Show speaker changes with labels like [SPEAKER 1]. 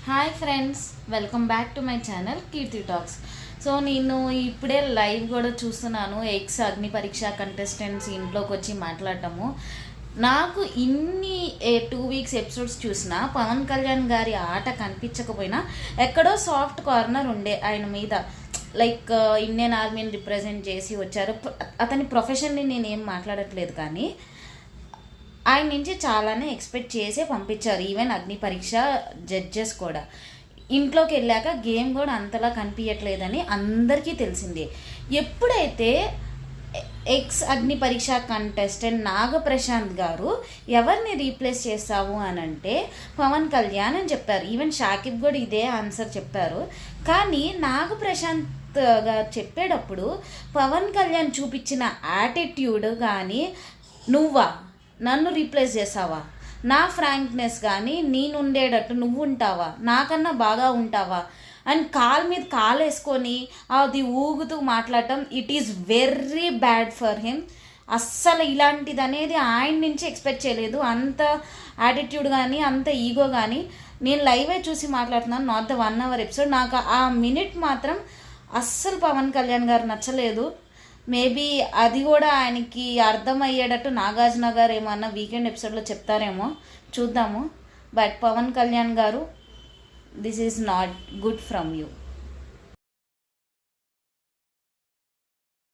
[SPEAKER 1] Hi friends, welcome back to my channel Keerthi talks. So నేను ఇప్పుడే live కూడా చూస్తున్నాను. ఎక్స్ అగ్ని పరీక్ష కంటెస్టెంట్స్ ఇంట్లోకి వచ్చి మాట్లాడటము. నాకు ఇన్ని 2 వీక్స్ ఎపిసోడ్స్ చూసినా పవన్ కళ్యాణ్ గారి ఆట కనిపించకపోయినా ఎక్కడో సాఫ్ట్ కార్నర్ ఉండే ఆయన మీద. లైక్ ఇండియన్ ఆర్మీని రిప్రజెంట్ చేసి వచ్చారు. అతని ప్రొఫెషన్ని నేనేం మాట్లాడట్లేదు, కానీ ఆయన నుంచి చాలానే ఎక్స్పెక్ట్ చేసే పంపించారు. ఈవెన్ అగ్ని పరీక్ష జడ్జెస్ కూడా. ఇంట్లోకి వెళ్ళాక గేమ్ కూడా అంతలా కనిపించట్లేదని అందరికీ తెలిసిందే. ఎప్పుడైతే ఎక్స్ అగ్ని పరీక్ష కంటెస్టెంట్ నాగప్రశాంత్ గారు ఎవరిని రీప్లేస్ చేస్తావు అని అంటే పవన్ కళ్యాణ్ అని చెప్పారు. ఈవెన్ షాకిబ్ కూడా ఇదే ఆన్సర్ చెప్పారు. కానీ నాగప్రశాంత్ గారు చెప్పేటప్పుడు పవన్ కళ్యాణ్ చూపించిన యాటిట్యూడ్ కానీ, నువ్వా నన్ను రీప్లేస్ చేసావా, నా ఫ్రాంక్నెస్ కానీ, నేనుండేటట్టు నువ్వు ఉంటావా, నాకన్నా బాగా ఉంటావా అండ్ కాలు మీద కాలు వేసుకొని అది ఊగుతూ మాట్లాడటం, it is very bad for him. అస్సలు ఇలాంటిది అనేది ఆయన నుంచి ఎక్స్పెక్ట్ చేయలేదు. అంత యాటిట్యూడ్ కానీ, అంత ఈగో కానీ. నేను లైవే చూసి మాట్లాడుతున్నాను, నాట్ ద 1 hour ఎపిసోడ్. నాకు ఆ మినిట్ మాత్రం అస్సలు పవన్ కళ్యాణ్ గారు నచ్చలేదు. మేబీ అది కూడా ఆయనకి అర్థమయ్యేటట్టు నాగార్జున గారు ఏమన్నా వీకెండ్ ఎపిసోడ్లో చెప్తారేమో, చూద్దాము. బట్ పవన్ కళ్యాణ్ గారు, this is not good from you.